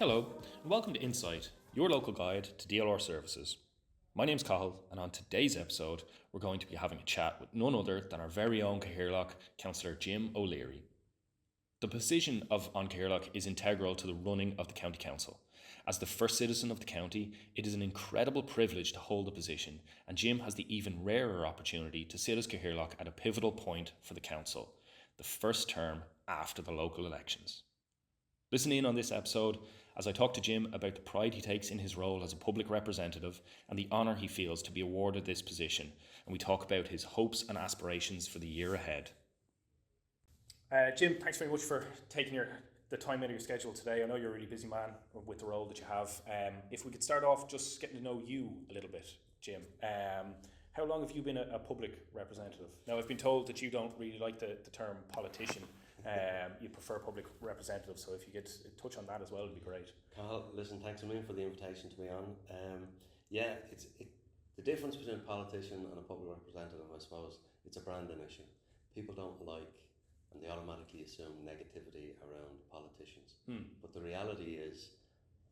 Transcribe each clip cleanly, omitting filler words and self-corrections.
Hello, and welcome to Insight, your local guide to DLR services. My name's Cathal, and on today's episode, we're going to be having a chat with none other than our very own Cathaoirleach, Councillor Jim O'Leary. The position of An Cathaoirleach is integral to the running of the County Council. As the first citizen of the county, it is an incredible privilege to hold the position, and Jim has the even rarer opportunity to sit as Cathaoirleach at a pivotal point for the council, the first term after the local elections. Listen in on this episode as I talk to Jim about the pride he takes in his role as a public representative and the honour he feels to be awarded this position, and we talk about his hopes and aspirations for the year ahead. Jim, thanks very much for taking the time out of your schedule today. I know you're a really busy man with the role that you have. If we could start off just getting to know you a little bit, Jim. How long have you been a public representative? Now, I've been told that you don't really like the term politician. You prefer public representative, so if you could touch on that as well, it'd be great. Carl, listen, thanks a million for the invitation to be on. The difference between a politician and a public representative, I suppose, it's a branding issue. People don't like, and they automatically assume negativity around politicians. But the reality is,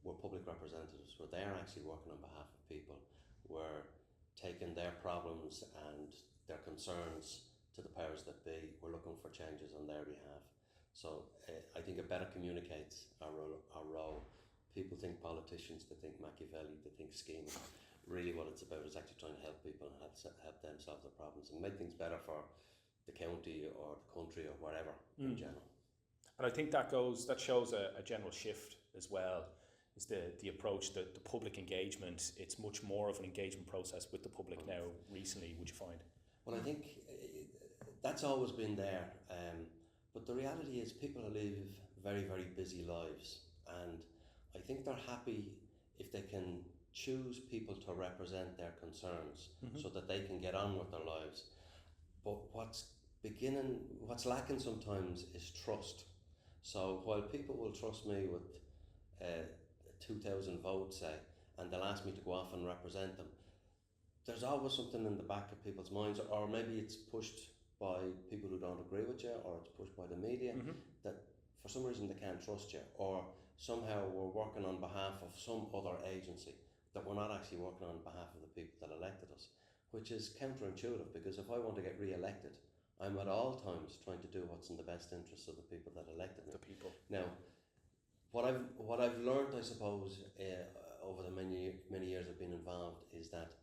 we're public representatives. We're there actually working on behalf of people. We're taking their problems and their concerns to the powers that be. We're looking for changes on their behalf. So I think it better communicates our role. People think politicians, they think Machiavelli, they think scheming. Really what it's about is actually trying to help people and help them solve their problems and make things better for the county or the country or whatever in general. And I think that shows a general shift as well, is the approach, the public engagement. It's much more of an engagement process with the public now recently, would you find? Well, I think that's always been there, but the reality is people live very, very busy lives, and I think they're happy if they can choose people to represent their concerns so that they can get on with their lives. But what's lacking sometimes is trust. So while people will trust me with 2,000 votes, say, and they'll ask me to go off and represent them, there's always something in the back of people's minds, or maybe it's pushed by people who don't agree with you, or it's pushed by the media, that for some reason they can't trust you, or somehow we're working on behalf of some other agency, that we're not actually working on behalf of the people that elected us, which is counterintuitive, because if I want to get re-elected, I'm at all times trying to do what's in the best interest of the people that elected me. The people. Now, what I've learned, I suppose, over the many years I've been involved, is that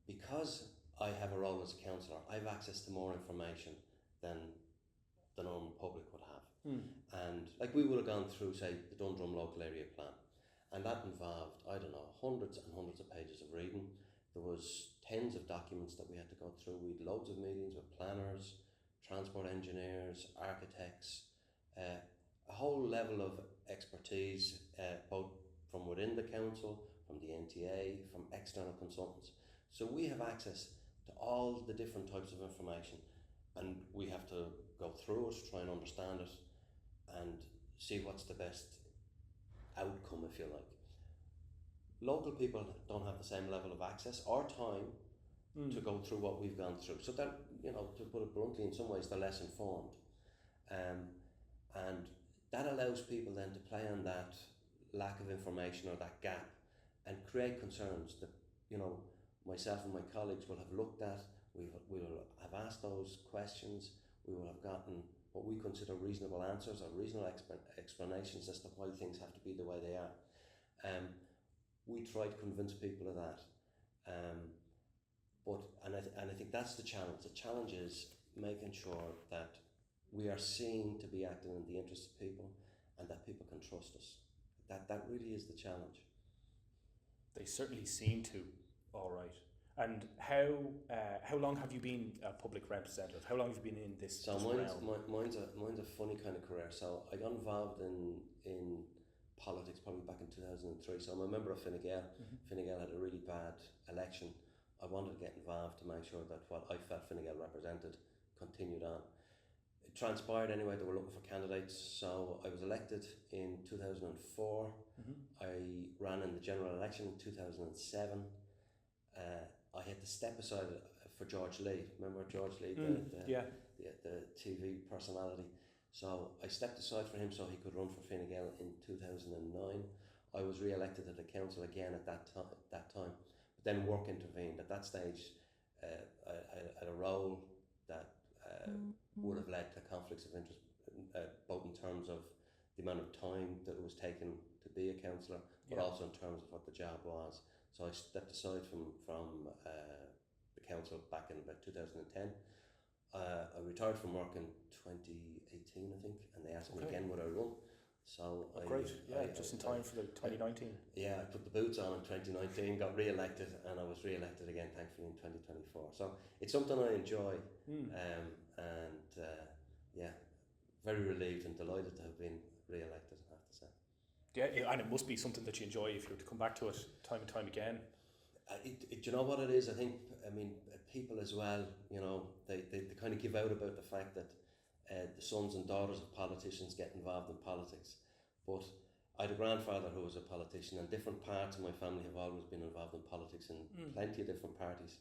because I have a role as a councillor, I have access to more information than the normal public would have. And like we would have gone through, say, the Dundrum local area plan, and that involved, I don't know, hundreds and hundreds of pages of reading. There was tens of documents that we had to go through. We had loads of meetings with planners, transport engineers, architects, a whole level of expertise, both from within the council, from the NTA, from external consultants. So we have access to all the different types of information, and we have to go through it, try and understand it, and see what's the best outcome, if you like. Local people don't have the same level of access or time to go through what we've gone through. So that, to put it bluntly, in some ways they're less informed. And that allows people then to play on that lack of information or that gap and create concerns that, myself and my colleagues will have looked at. We will have asked those questions. We will have gotten what we consider reasonable answers or reasonable explanations as to why things have to be the way they are. We try to convince people of that. I think that's the challenge. The challenge is making sure that we are seen to be acting in the interest of people and that people can trust us. That really is the challenge. They certainly seem to. All right. And how long have you been a public representative? How long have you been in this? So mine's a funny kind of career. So I got involved in politics probably back in 2003. So I'm a member of Fine Gael. Fine Gael had a really bad election. I wanted to get involved to make sure that what I felt Fine Gael represented continued on. It transpired anyway, they were looking for candidates, so I was elected in 2004. I ran in the general election in 2007. I had to step aside for George Lee. Remember George Lee, the TV personality? So I stepped aside for him so he could run for Fine Gael in 2009. I was re-elected to the council again at that time. But then work intervened. At that stage, I had a role that would have led to conflicts of interest, both in terms of the amount of time that it was taken to be a councillor, but also in terms of what the job was. So I stepped aside from the council back in about 2010. I retired from work in 2018, I think, and they asked me again would I run. So just in time for the 2019. I put the boots on in 2019, got re-elected, and I was re-elected again, thankfully, in 2024. So it's something I enjoy, very relieved and delighted to have been re-elected, I have to say. Yeah, and it must be something that you enjoy if you were to come back to it time and time again. Do you know what it is? I mean, people as well, you know, they kind of give out about the fact that the sons and daughters of politicians get involved in politics. But I had a grandfather who was a politician, and different parts of my family have always been involved in politics in plenty of different parties.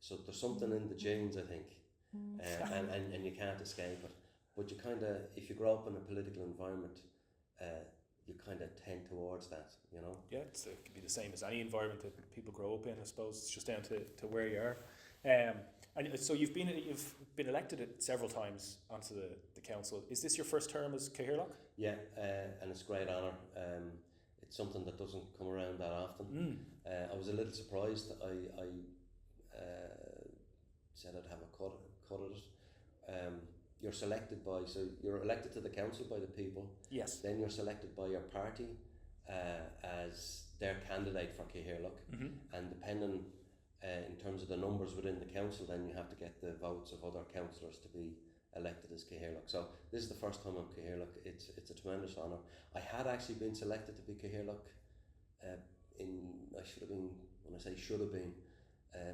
So there's something in the genes, I think, and you can't escape it. But you kind of, if you grow up in a political environment, you kind of tend towards that, you know. Yeah, it could be the same as any environment that people grow up in. I suppose it's just down to where you are. And so you've been elected several times onto the council. Is this your first term as Cathaoirleach? Yeah, and it's a great honour. It's something that doesn't come around that often. I was a little surprised. I said I'd have a cut at it. You're selected you're elected to the council by the people. Yes. Then you're selected by your party as their candidate for Cathaoirleach, and depending in terms of the numbers within the council, then you have to get the votes of other councillors to be elected as Cathaoirleach. So this is the first time I'm Cathaoirleach. It's a tremendous honour. I had actually been selected to be Cathaoirleach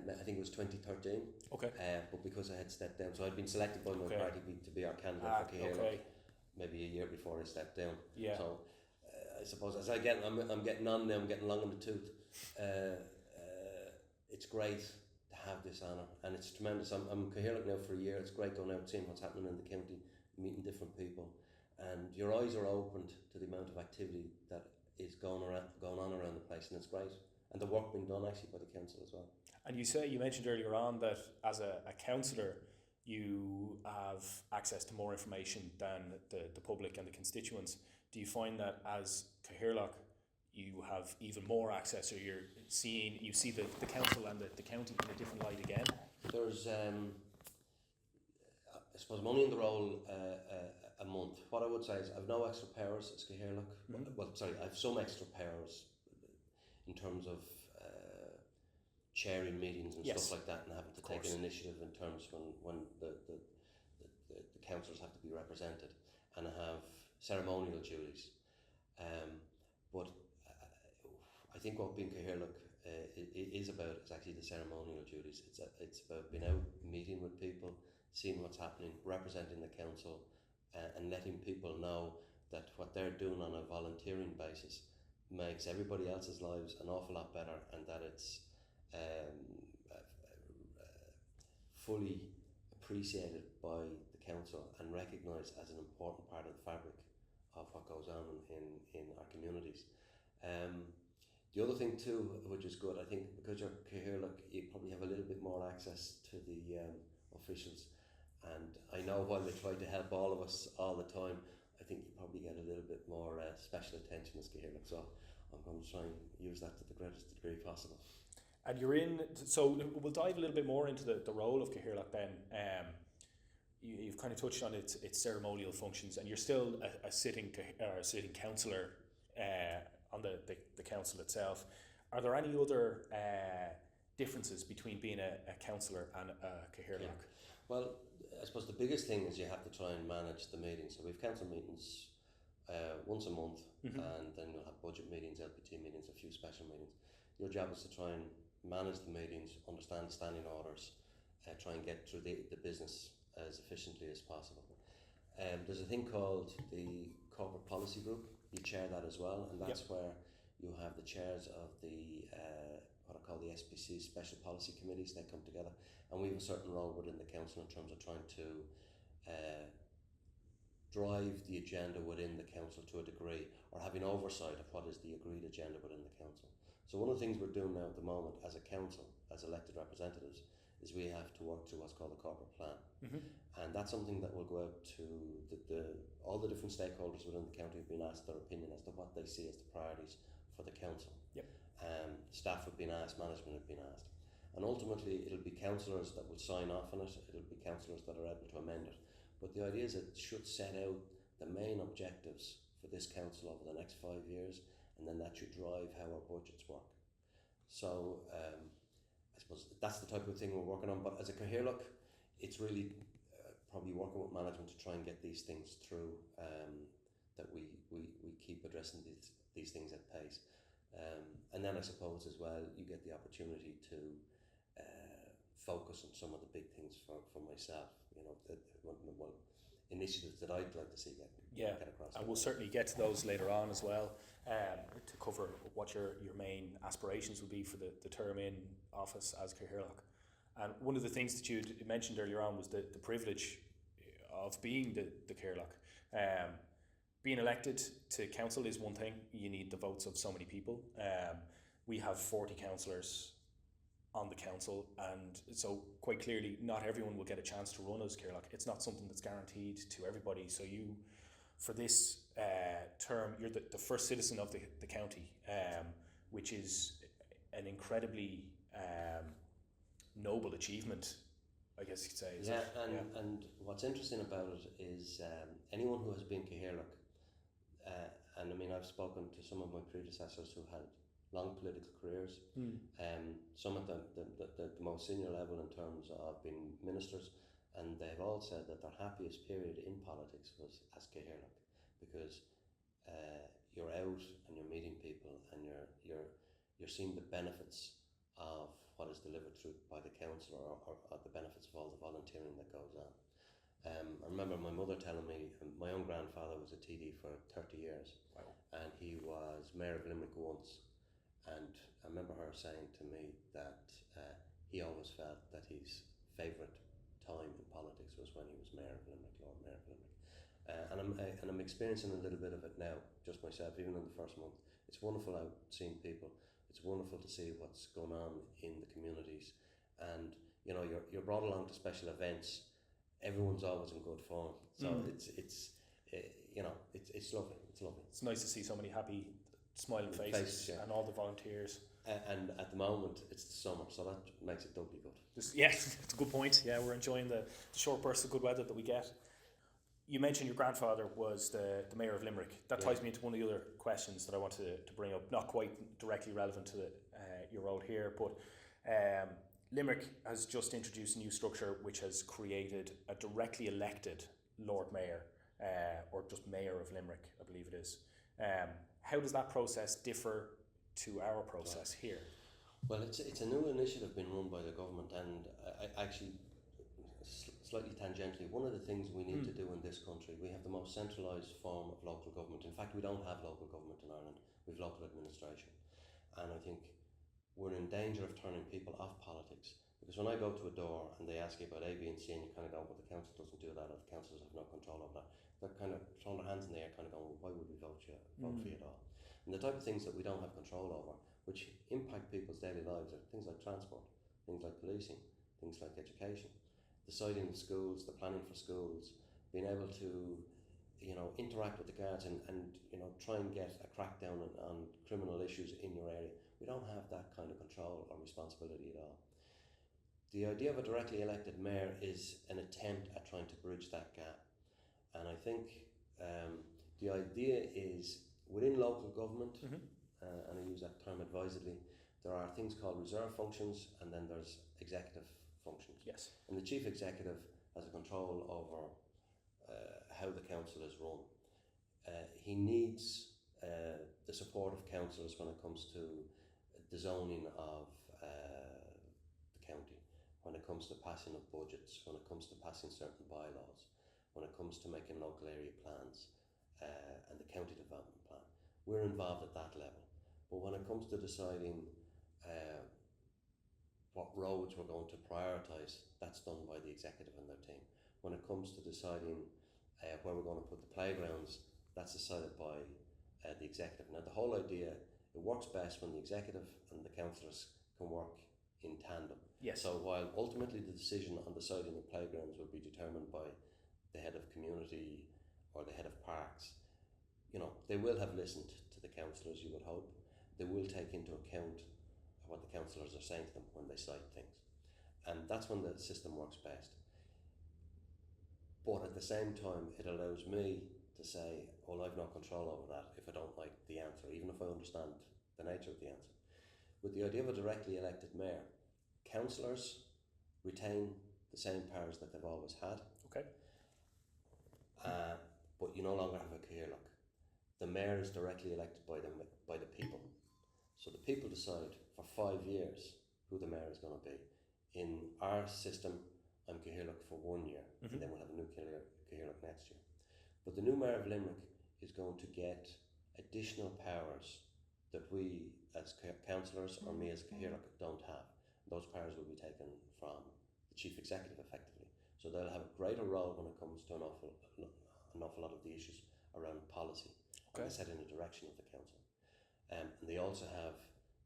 I think it was 2013. Okay. But because I had stepped down, so I'd been selected by my party to be our candidate for Cathaoirleach maybe a year before I stepped down. Yeah. So I suppose as I'm getting on now, I'm getting long in the tooth. It's great to have this honour, and it's tremendous. I'm Cathaoirleach now for a year. It's great going out, seeing what's happening in the county, meeting different people, and your eyes are opened to the amount of activity that is going on around the place, and it's great. And the work being done actually by the council as well. And you mentioned earlier on that as a councillor, you have access to more information than the public and the constituents. Do you find that as Cathaoirleach you have even more access, or you see the council and the county in a different light again? There's I suppose I'm only in the role a month. What I would say is I've no extra powers as Cathaoirleach. I have some extra powers in terms of chairing meetings and stuff like that, and having to take an initiative in terms when the councillors have to be represented, and I have ceremonial duties. But I think what being Cathaoirleach is about is actually the ceremonial duties. It's about being out, meeting with people, seeing what's happening, representing the council, and letting people know that what they're doing on a volunteering basis makes everybody else's lives an awful lot better, and that it's fully appreciated by the council and recognised as an important part of the fabric of what goes on in our communities. The other thing too, which is good, I think, because you're Cathaoirleach, you probably have a little bit more access to the officials, and I know while they try to help all of us all the time, I think you probably get a little bit more special attention as Cathaoirleach, so I'm going to try and use that to the greatest degree possible. And so we'll dive a little bit more into the role of Cathaoirleach then. You've kind of touched on its ceremonial functions, and you're still a sitting councillor on the council itself. Are there any other differences between being a councillor and a Cathaoirleach? Yeah. Well, I suppose the biggest thing is you have to try and manage the meetings. So we have council meetings once a month, and then we'll have budget meetings, LPT meetings, a few special meetings. Your job is to try and manage the meetings, understand standing orders, try and get through the business as efficiently as possible. There's a thing called the Corporate Policy Group. You chair that as well, and that's where you have the chairs of the what I call the SPC Special Policy Committees. They come together, and we have a certain role within the council in terms of trying to drive the agenda within the council to a degree, or having oversight of what is the agreed agenda within the council. So one of the things we're doing now at the moment as a council, as elected representatives, is we have to work through what's called a corporate plan. And that's something that will go out to all the different stakeholders within the county have been asked their opinion as to what they see as the priorities for the council. Staff have been asked, management have been asked. And ultimately it'll be councillors that will sign off on it, it'll be councillors that are able to amend it. But the idea is it should set out the main objectives for this council over the next 5 years, and then that should drive how our budgets work. So I suppose that's the type of thing we're working on. But as a Cathaoirleach, it's really probably working with management to try and get these things through, that we keep addressing these things at pace. And then I suppose as well you get the opportunity to focus on some of the big things for myself, initiatives that I'd like to see get across. And we'll certainly get to those later on as well, to cover what your main aspirations will be for the term in office as Cathaoirleach. And one of the things that you mentioned earlier on was the privilege of being the Cathaoirleach. Being elected to council is one thing. You need the votes of so many people. We have 40 councillors on the council, and so quite clearly not everyone will get a chance to run as Cathaoirleach. It's not something that's guaranteed to everybody. So you, for this term, you're the first citizen of the county, which is an incredibly noble achievement, I guess you could say. And what's interesting about it is anyone who has been Cathaoirleach, and I mean I've spoken to some of my predecessors who had long political careers, some at the most senior level in terms of being ministers, and they've all said that their happiest period in politics was as Cathaoirleach, because you're out and you're meeting people and you're seeing the benefits of what is delivered through by the council, or the benefits of all the volunteering that goes on. I remember my mother telling me my own grandfather was a TD for 30 years. Wow. And he was Mayor of Limerick once, and I remember her saying to me that he always felt that his favourite time in politics was when he was Mayor of Limerick, Lord Mayor of Limerick. And I'm experiencing a little bit of it now, just myself, even in the first month. It's wonderful out seeing people. It's wonderful to see what's going on in the communities, and you're brought along to special events. Everyone's always in good form, so it's lovely. It's lovely. It's nice to see so many happy, smiling faces, and all the volunteers. And at the moment, it's the summer, so that makes it doubly good. It's a good point. Yeah, we're enjoying the short bursts of good weather that we get. You mentioned your grandfather was the Mayor of Limerick. That ties me into one of the other questions that I wanted to bring up, not quite directly relevant to your role here, but Limerick has just introduced a new structure which has created a directly elected Lord Mayor, or just Mayor of Limerick, I believe it is. How does that process differ to our process here? Well, it's a new initiative being run by the government, and I actually, slightly tangentially, one of the things we need to do in this country, we have the most centralised form of local government. In fact, we don't have local government in Ireland, we have local administration. And I think we're in danger of turning people off politics, because when I go to a door and they ask you about A, B and C, and you kind of go, well, the council doesn't do that, or the councillors have no control over that, they're kind of throwing their hands in the air, kind of going, well, why would we vote for you at all? And the type of things that we don't have control over, which impact people's daily lives, are things like transport, things like policing, things like education, deciding the schools, the planning for schools, being able to interact with the guards and try and get a crackdown on criminal issues in your area. We don't have that kind of control or responsibility at all. The idea of a directly elected mayor is an attempt at trying to bridge that gap. And I think the idea is within local government, and I use that term advisedly, there are things called reserve functions, and then there's executive functions. Yes. And the chief executive has a control over how the council is run. He needs the support of councillors when it comes to the zoning of the county, when it comes to passing of budgets, when it comes to passing certain bylaws, when it comes to making local area plans and the county development plan. We're involved at that level. But when it comes to deciding what roads we're going to prioritise, that's done by the executive and their team. When it comes to deciding where we're going to put the playgrounds, that's decided by the executive. Now, the whole idea, it works best when the executive and the councillors can work in tandem. Yes. So while ultimately the decision on deciding the playgrounds will be determined by the head of community or the head of parks, they will have listened to the councillors, you would hope. They will take into account what the councillors are saying to them when they cite things. And that's when the system works best. But at the same time, it allows me to say, well, I've no control over that if I don't like the answer, even if I understand the nature of the answer. With the idea of a directly elected mayor, councillors retain the same powers that they've always had. Okay. But you no longer have a Cathaoirleach. The mayor is directly elected by the people. So the people decide for 5 years who the mayor is going to be. In our system, I'm Cathaoirleach for 1 year, and then we'll have a new Cathaoirleach next year. But the new mayor of Limerick is going to get additional powers that we as councillors or me as Cathaoirleach don't have. Those powers will be taken from the chief executive effectively. So they'll have a greater role when it comes to an awful lot of the issues around policy. Okay. And they set in the direction of the council. And they also have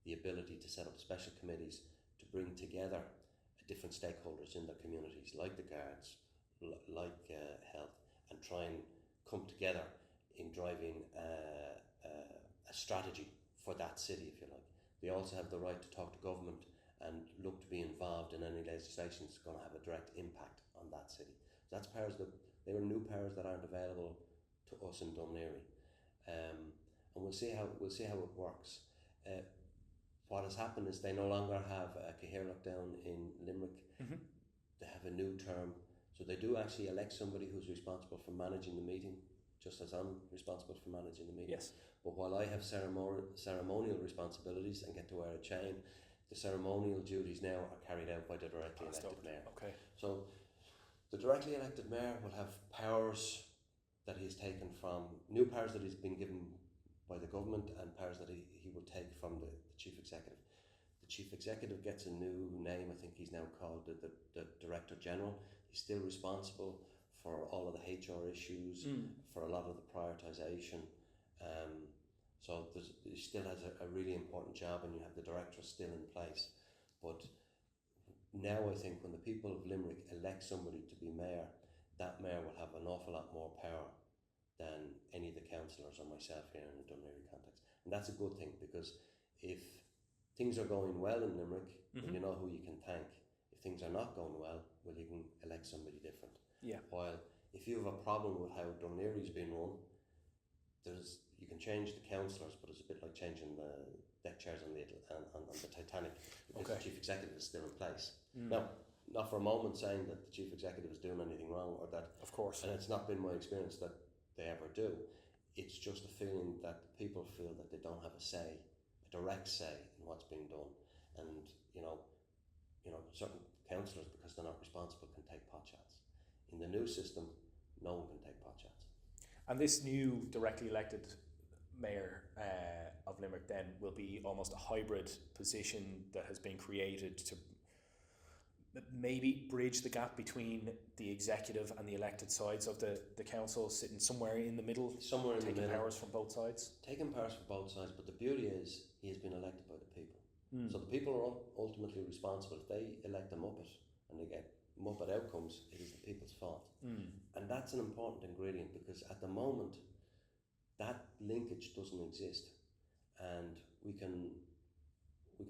the ability to set up special committees to bring together different stakeholders in their communities, like the guards, like health, and try and come together in driving a strategy for that city, if you like. They also have the right to talk to government and look to be involved in any legislation that's going to have a direct impact on that city. So that's powers they were new powers that aren't available to us in Dún Laoghaire. And we'll see how it works. What has happened is they no longer have a Cathaoirleach down in Limerick. They have a new term, so they do actually elect somebody who's responsible for managing the meeting, just as I'm responsible for managing the meeting. Yes. But while I have ceremonial responsibilities and get to wear a chain, the ceremonial duties now are carried out by the directly elected mayor. Okay. So the directly elected mayor will have powers that he has taken from, new powers that he's been given by the government, and powers that he will take from the chief executive. The chief executive gets a new name. I think he's now called the Director General. He's still responsible for all of the HR issues, for a lot of the prioritisation. So he still has a really important job, and you have the director still in place. But now I think when the people of Limerick elect somebody to be mayor, that mayor will have an awful lot more power than any of the councillors or myself here in the Dún Laoghaire context. And that's a good thing, because if things are going well in Limerick, well, you know who you can thank. If things are not going well, you can elect somebody different. Yeah. While if you have a problem with how Dún Laoghaire's been run, you can change the councillors, but it's a bit like changing the deck chairs on the Titanic, because the chief executive is still in place. Now, not for a moment saying that the chief executive is doing anything wrong, or that, of course, and it's not been my experience that they ever do. It's just a feeling that people feel that they don't have a direct say in what's being done. And certain councillors, because they're not responsible, can take pot shots. In the new system, no one can take pot shots. And this new directly elected mayor of Limerick then will be almost a hybrid position that has been created to maybe bridge the gap between the executive and the elected sides of the council, sitting somewhere in the middle, taking powers from both sides. Taking powers from both sides, but the beauty is he has been elected by the people. So the people are ultimately responsible. If they elect a Muppet and they get Muppet outcomes, it is the people's fault. And that's an important ingredient, because at the moment that linkage doesn't exist, and we can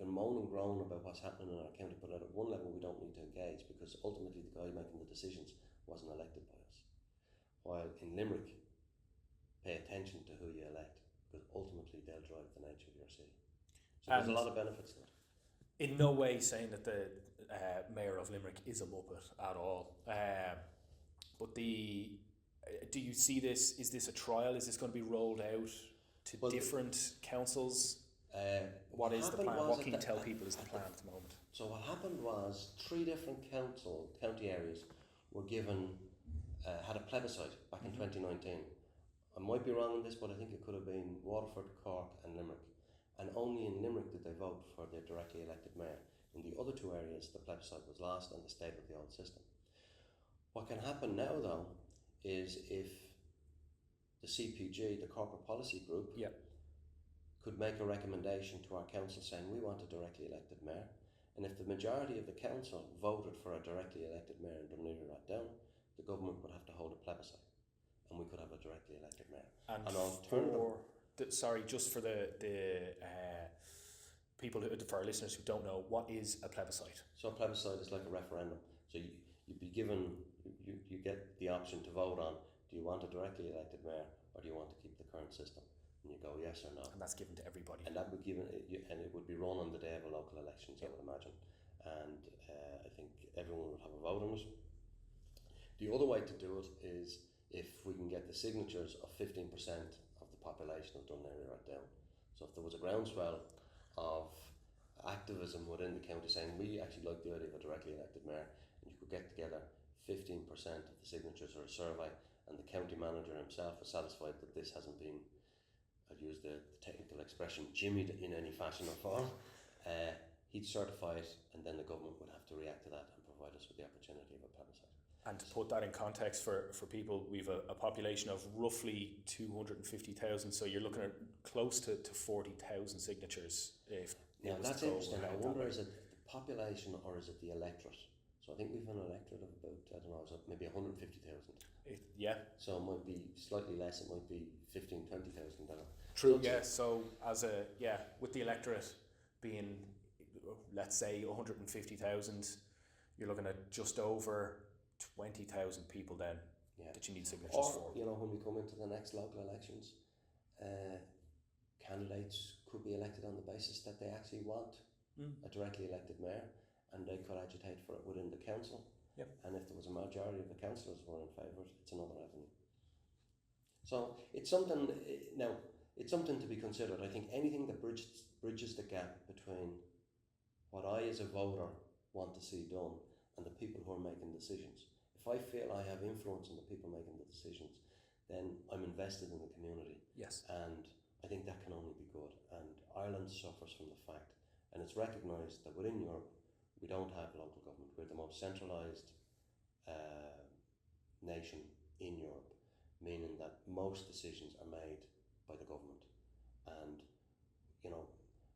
moan and groan about what's happening in our county, but at one level we don't need to engage, because ultimately the guy making the decisions wasn't elected by us. While in Limerick, pay attention to who you elect, because ultimately they'll drive the nature of your city. So there's a lot of benefits to it. In no way saying that the mayor of Limerick is a Muppet at all. But do you see this? Is this a trial? Is this going to be rolled out to different councils? What is the plan? What can you tell people is the plan at the moment? So what happened was 3 different county areas were given, had a plebiscite back in 2019. I might be wrong on this, but I think it could have been Waterford, Cork and Limerick. And only in Limerick did they vote for their directly elected mayor. In the other 2 areas, the plebiscite was lost and they stayed with the old system. What can happen now, though, is if the CPG, the Corporate Policy Group, could make a recommendation to our council saying we want a directly elected mayor, and if the majority of the council voted for a directly elected mayor in Dunleary Rathdown, the government would have to hold a plebiscite, and we could have a directly elected mayor. And an alternative. Just for the people, for our listeners who don't know, what is a plebiscite? So a plebiscite is like a referendum. So you'd be given, you get the option to vote on, do you want a directly elected mayor or do you want to keep the current system? And you go yes or no. And that's given to everybody. And that would and it would be run on the day of a local elections, I would imagine. And I think everyone would have a vote on it. The other way to do it is if we can get the signatures of 15% of the population of Dunleary Rathdown. So if there was a groundswell of activism within the county saying we actually like the idea of a directly elected mayor, and you could get together 15% of the signatures or a survey, and the county manager himself is satisfied that this hasn't been, I'll use the technical expression, jimmied in any fashion or form, he'd certify it, and then the government would have to react to that and provide us with the opportunity of a plebiscite. And to put that in context for people, we've a population of roughly 250,000, so you're looking at close to 40,000 signatures. Now that's interesting. I wonder, is it the population or is it the electorate? So I think we've an electorate of about, I don't know, is it maybe 150,000? Yeah. So it might be slightly less, it might be 15,000, 20,000. True, yeah. So with the electorate being, let's say, 150,000, you're looking at just over 20,000 people then that you need signatures for. You know, when we come into the next local elections, candidates could be elected on the basis that they actually want a directly elected mayor, and they could agitate for it within the council. Yep. And if there was a majority of the councillors were in favour, it's another avenue. So it's something to be considered. I think anything that bridges the gap between what I as a voter want to see done and the people who are making decisions. If I feel I have influence on the people making the decisions, then I'm invested in the community. Yes. And I think that can only be good. And Ireland suffers from the fact, and it's recognised that within Europe we don't have local government. We're the most centralised nation in Europe, meaning that most decisions are made by the government. And you know,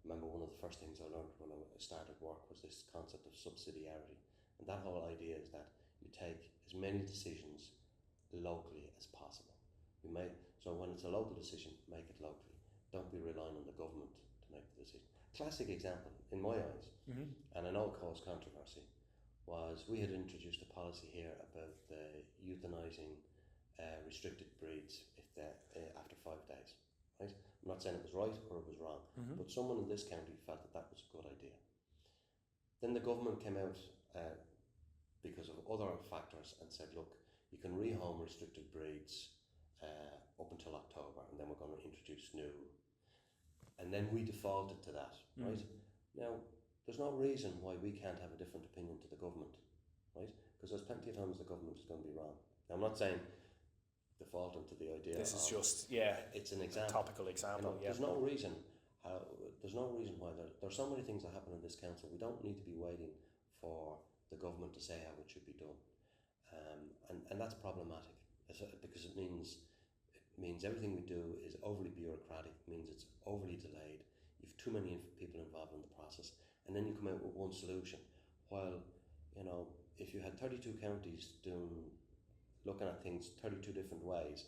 remember one of the first things I learned when I started work was this concept of subsidiarity. And that whole idea is that you take as many decisions locally as possible. So when it's a local decision, make it locally. Don't be relying on the government to make the decision. Classic example, in my eyes, and I know it caused controversy, was we had introduced a policy here about euthanizing restricted breeds after 5 days. Right? I'm not saying it was right or it was wrong, but someone in this county felt that was a good idea. Then the government came out because of other factors and said, look, you can rehome restricted breeds up until October, and then we're going to introduce new. And then we defaulted to that, right? Now, there's no reason why we can't have a different opinion to the government, right? Because there's plenty of times the government is going to be wrong. Now, I'm not saying defaulting to the idea. This is just, it's an example. A topical example. There's no reason. There's no reason why there's so many things that happen in this council. We don't need to be waiting for the government to say how it should be done, and that's problematic because it means everything we do is overly bureaucratic. It means it's overly delayed. You've too many people involved in the process, and then you come out with one solution. While if you had 32 counties looking at things 32 different ways,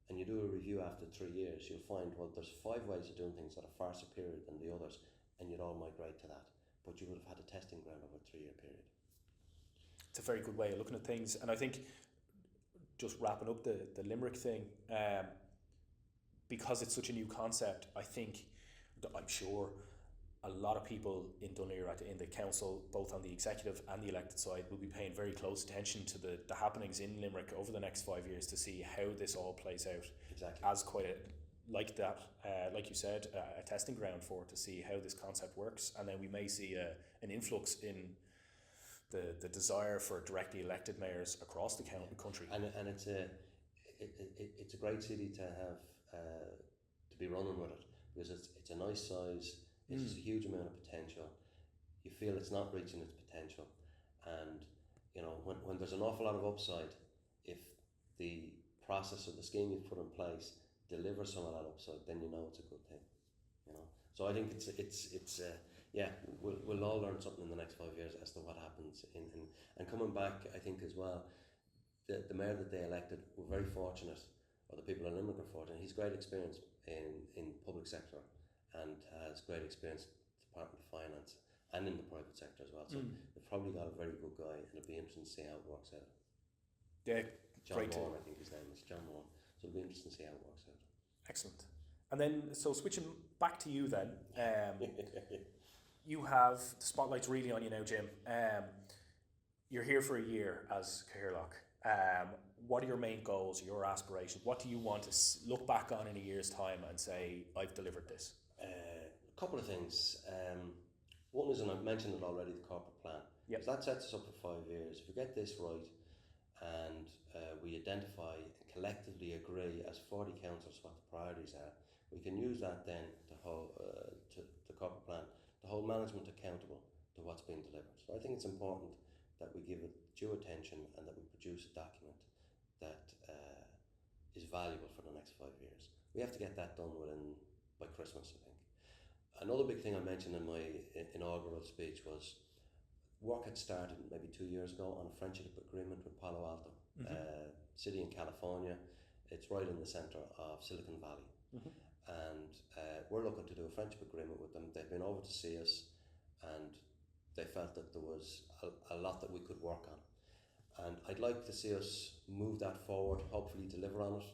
and you do a review after 3 years, you'll find there's 5 ways of doing things that are far superior than the others, and you'd all migrate to that. But you would have had a testing ground over a 3-year period. It's a very good way of looking at things, and I think just wrapping up the Limerick thing, because it's such a new concept, I'm sure a lot of people in Dunleary in the council, both on the executive and the elected side, will be paying very close attention to the happenings in Limerick over the next 5 years to see how this all plays out. Exactly. As like you said, a testing ground to see how this concept works, and then we may see an influx in the desire for directly elected mayors across the country. And it's a great city to have to be running with it, because it's a nice size. It has a huge amount of potential. You feel it's not reaching its potential, and when there's an awful lot of upside, if the process or the scheme you've put in place delivers some of that upside, then you know it's a good thing. You know, so I think it's yeah, we'll all learn something in the next 5 years as to what happens and coming back. I think as well, the mayor that they elected, we're very fortunate, or the people in Limerick are fortunate. He's great experience in public sector and has great experience in the Department of Finance and in the private sector as well. So they've probably got a very good guy, and it'll be interesting to see how it works out. Yeah, John great. Moore, I think his name is John Moore. So it'll be interesting to see how it works out. Excellent. And then, so switching back to you then, you have the spotlight's really on you now, Jim. You're here for a year as Cathaoirleach. What are your main goals, your aspirations? What do you want to look back on in a year's time and say, I've delivered this? A couple of things. One is, and I've mentioned it already, the corporate plan. Yep. So that sets us up for 5 years. If we get this right and we identify and collectively agree as 40 councillors what the priorities are, we can use that then to hold to the corporate plan to hold management accountable to what's being delivered. So I think it's important that we give it due attention and that we produce a document that is valuable for the next 5 years. We have to get that done by Christmas, I think. Another big thing I mentioned in my inaugural speech was work had started maybe 2 years ago on a friendship agreement with Palo Alto, city in California. It's right in the centre of Silicon Valley. And we're looking to do a friendship agreement with them. They've been over to see us and they felt that there was a lot that we could work on. And I'd like to see us move that forward, hopefully deliver on it.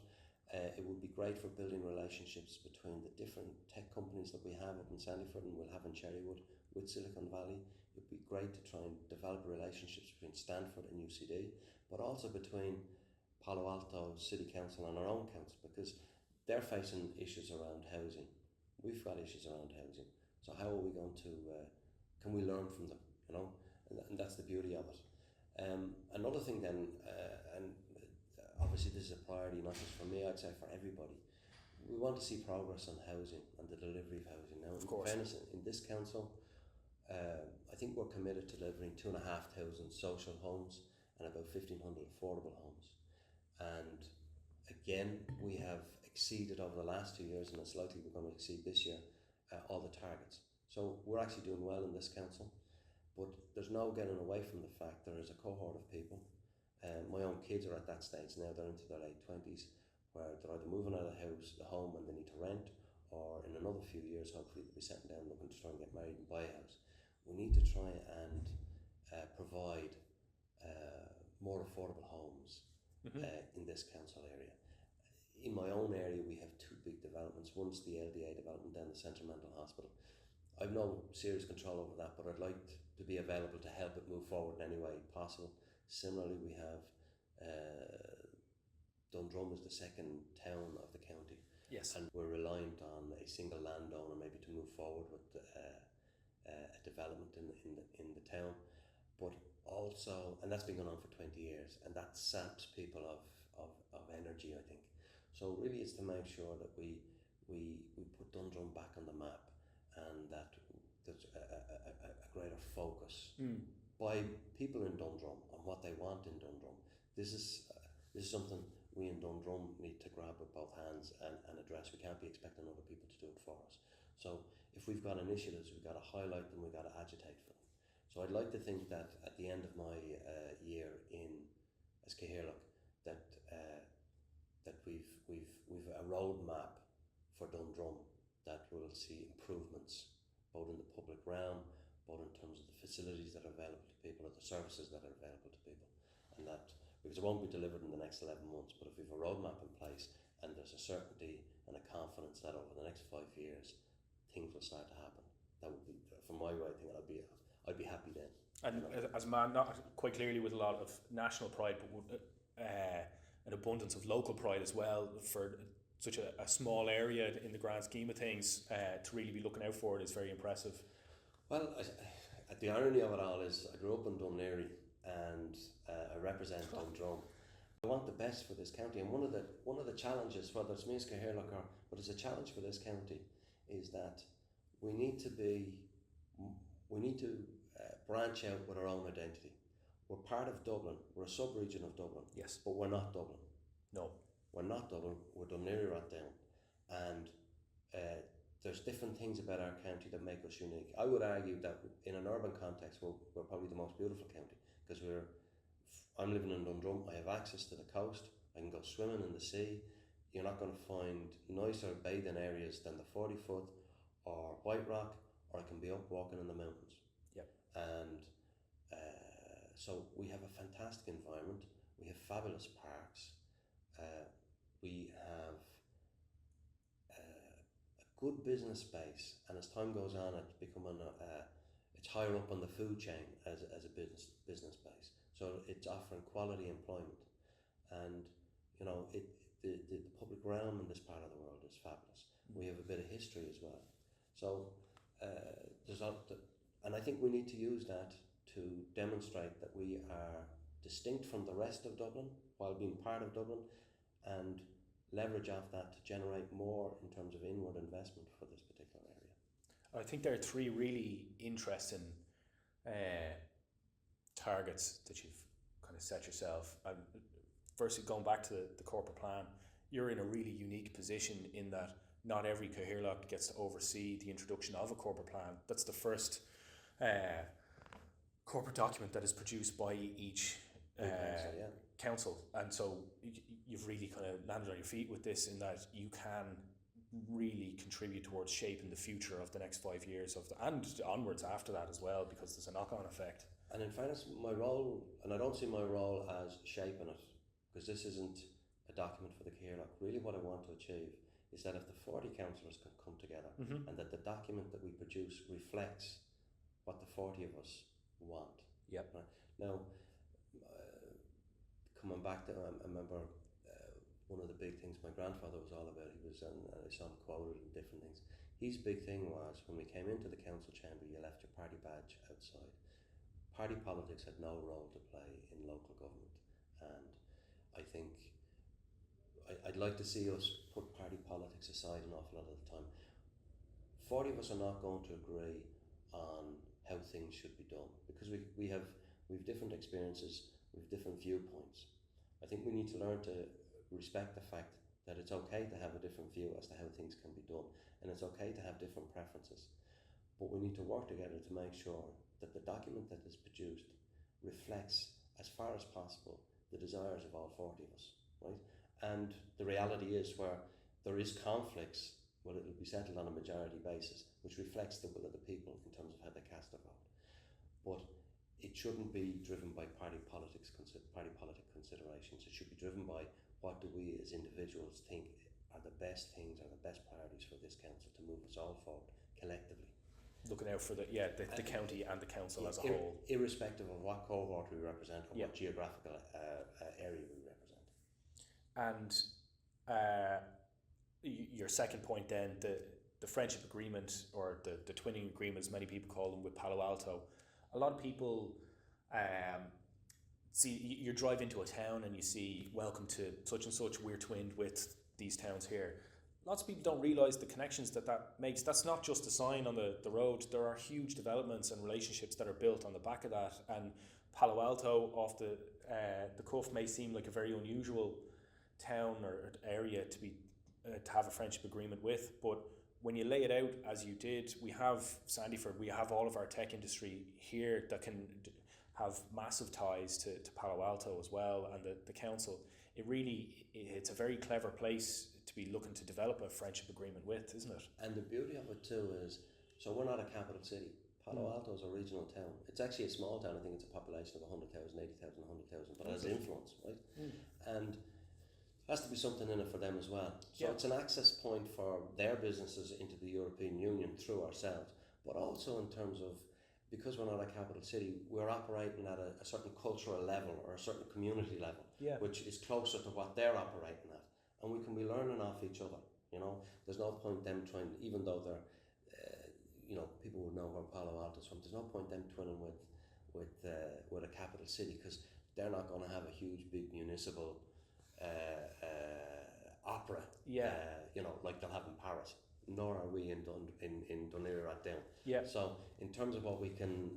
It would be great for building relationships between the different tech companies that we have up in Sandyford and we'll have in Cherrywood with Silicon Valley. It would be great to try and develop relationships between Stanford and UCD, but also between Palo Alto City Council and our own council, because they're facing issues around housing. We've got issues around housing. So how are we going to, can we learn from them, you know? And that's the beauty of it. Another thing then, and obviously this is a priority not just for me, I'd say for everybody. We want to see progress on housing and the delivery of housing. Now, of course, in this council, I think we're committed to delivering 2,500 social homes and about 1,500 affordable homes. And again, we have exceeded over the last 2 years, and it's likely we're going to exceed this year, all the targets. So we're actually doing well in this council, but there's no getting away from the fact there is a cohort of people. My own kids are at that stage now, they're into their late 20s, where they're either moving out of the home and they need to rent, or in another few years, hopefully they'll be settling down looking to try and get married and buy a house. We need to try and provide more affordable homes in this council area. In my own area, we have two big developments. One's the LDA development down the Central Mental Hospital. I've no serious control over that, but I'd like to be available to help it move forward in any way possible. Similarly, we have Dundrum is the second town of the county. Yes. And we're reliant on a single landowner maybe to move forward with a development in the town. But also, and that's been going on for 20 years, and that saps people of energy, I think. So really it's to make sure that we put Dundrum back on the map, and that there's a greater focus by people in Dundrum on what they want in Dundrum. This is something we in Dundrum need to grab with both hands and address. We can't be expecting other people to do it for us. So if we've got initiatives, we've got to highlight them, we've got to agitate for them. So I'd like to think that at the end of my year as Cathaoirleach, that we've a roadmap for Dundrum that will see improvements both in the public realm, both in terms of the facilities that are available to people, or the services that are available to people, and that, because it won't be delivered in the next 11 months, but if we have a roadmap in place and there's a certainty and a confidence that over the next 5 years things will start to happen, that would be, from my way of thinking, I'd be happy then. And you know? as a man, not quite clearly with a lot of national pride, but with an abundance of local pride as well, for such a small area in the grand scheme of things, to really be looking out for it is very impressive. Well, the irony of it all is I grew up in Dunleary and I represent Dundrum. I want the best for this county, and one of the challenges, whether it's me as Cathaoirleach but it's a challenge for this county, is that we need to branch out with our own identity. We're part of Dublin, we're a sub-region of Dublin, yes, but we're not Dublin. No. We're not Dublin, we're Dunleary down. And there's different things about our county that make us unique. I would argue that in an urban context, we're probably the most beautiful county because I'm living in Dundrum, I have access to the coast, I can go swimming in the sea. You're not going to find nicer bathing areas than the 40-foot or White Rock, or I can be up walking in the mountains. Yep. And so we have a fantastic environment, we have fabulous parks, we have a good business space, and as time goes on, it's becoming it's higher up on the food chain as a business base. So it's offering quality employment, and you know the public realm in this part of the world is fabulous. We have a bit of history as well, so and I think we need to use that to demonstrate that we are distinct from the rest of Dublin while being part of Dublin, and leverage off that to generate more in terms of inward investment for this particular area. I think there are three really interesting targets that you've kind of set yourself. And firstly, going back to the corporate plan, you're in a really unique position in that not every Cathaoirleach gets to oversee the introduction of a corporate plan. That's the first corporate document that is produced by each council, and so you've really kind of landed on your feet with this, in that you can really contribute towards shaping the future of the next 5 years and onwards after that as well, because there's a knock-on effect. And in fairness, my role, and I don't see my role as shaping it, because this isn't a document for the Cathaoirleach. Really what I want to achieve is that if the 40 councillors can come together and that the document that we produce reflects what the 40 of us want. Yep. Right? Now, coming back to, I remember one of the big things my grandfather was all about, he was, and I saw him quoted in different things, his big thing was, when we came into the council chamber, you left your party badge outside. Party politics had no role to play in local government, and I think I'd like to see us put party politics aside an awful lot of the time. 40 of us are not going to agree on how things should be done, because we've different experiences, we've different viewpoints. I think we need to learn to respect the fact that it's okay to have a different view as to how things can be done, and it's okay to have different preferences, but we need to work together to make sure that the document that is produced reflects as far as possible the desires of all 40 of us, right? And the reality is, where there is conflicts, well, it will be settled on a majority basis, which reflects the will of the people in terms of how they cast their vote. But it shouldn't be driven by party politic considerations. It should be driven by what do we as individuals think are the best things, are the best priorities for this council to move us all forward collectively. Looking out for the county and the council as a whole. Irrespective of what cohort we represent or what geographical area we represent. And your second point then, the friendship agreement, or the twinning agreement as many people call them, with Palo Alto. A lot of people see, you drive into a town and you see, welcome to such and such, we're twinned with these towns here. Lots of people don't realise the connections that makes. That's not just a sign on the road. There are huge developments and relationships that are built on the back of that. And Palo Alto, off the cuff, may seem like a very unusual town or area to have a friendship agreement with, but when you lay it out as you did, we have Sandyford, we have all of our tech industry here that can have massive ties to Palo Alto as well, and the council. It's a very clever place to be looking to develop a friendship agreement with, isn't it? And the beauty of it too is, so we're not a capital city. Palo Alto is a regional town. It's actually a small town. I think it's a population of 100,000, 80,000, 100,000, but it has influence, right? And has to be something in it for them as well. So it's an access point for their businesses into the European Union through ourselves, but also in terms of, because we're not a capital city, we're operating at a certain cultural level or a certain community level, which is closer to what they're operating at. And we can be learning off each other, you know. There's no point them trying, even though they're, people would know where Palo Alto's from, there's no point them twinning with a capital city, because they're not going to have a huge, big municipal opera, like they'll have in Paris. Nor are we in Dunleary down. So in terms of what we can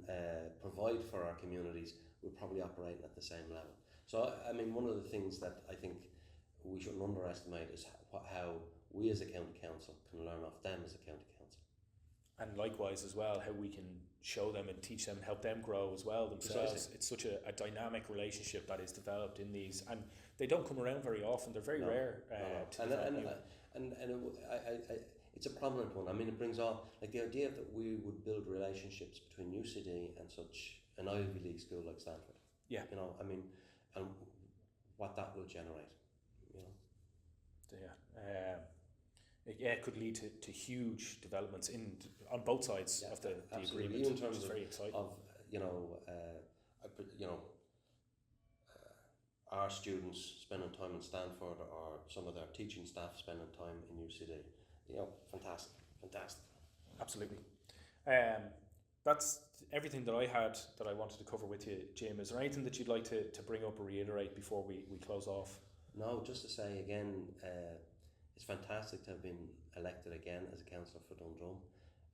provide for our communities, we're probably operating at the same level. So I mean, one of the things that I think we shouldn't underestimate is how we as a county council can learn off them as a county council. And likewise as well, how we can show them and teach them and help them grow as well themselves. Precisely. It's such a dynamic relationship that is developed in these, and they don't come around very often. They're very rare. It's a prominent one. I mean, it brings all, like the idea that we would build relationships between UCD and such an Ivy League school like Stanford. Yeah. You know, I mean, and what that will generate, you know. It could lead to huge developments on both sides of the agreement, even in terms which is very exciting. Our students spending time in Stanford, or some of their teaching staff spending time in UCD. You know, fantastic. Absolutely. That's everything that I had that I wanted to cover with you, Jim. Is there anything that you'd like to bring up or reiterate before we close off? No, just to say again, it's fantastic to have been elected again as a councillor for Dundrum.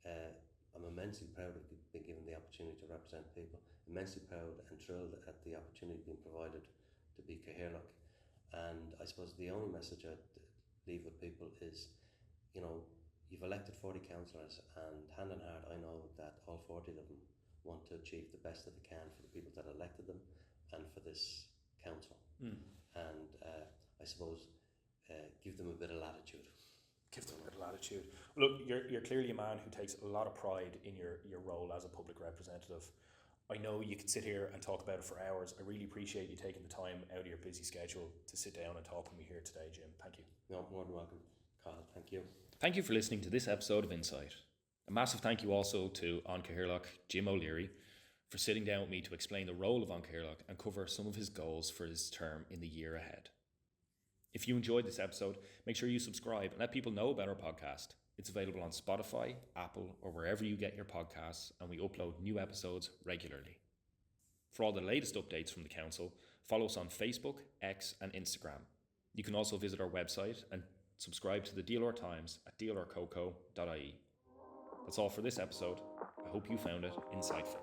I'm immensely proud of being given the opportunity to represent people, immensely proud and thrilled at the opportunity being provided to be Cathaoirleach. And I suppose the only message I'd leave with people is, you know, you've elected 40 councillors, and hand in heart I know that all 40 of them want to achieve the best that they can for the people that elected them and for this council. And I suppose give them a bit of latitude. Give them a bit of latitude. Look, you're clearly a man who takes a lot of pride in your role as a public representative. I know you could sit here and talk about it for hours. I really appreciate you taking the time out of your busy schedule to sit down and talk with me here today, Jim. Thank you. No, more than welcome, Carl. Thank you. Thank you for listening to this episode of Insight. A massive thank you also to An Cathaoirleach Jim O'Leary for sitting down with me to explain the role of An Cathaoirleach and cover some of his goals for his term in the year ahead. If you enjoyed this episode, make sure you subscribe and let people know about our podcast. It's available on Spotify, Apple, or wherever you get your podcasts, and we upload new episodes regularly. For all the latest updates from the council, follow us on Facebook, X, and Instagram. You can also visit our website and subscribe to the DLR Times at dlrcoco.ie. That's all for this episode. I hope you found it insightful.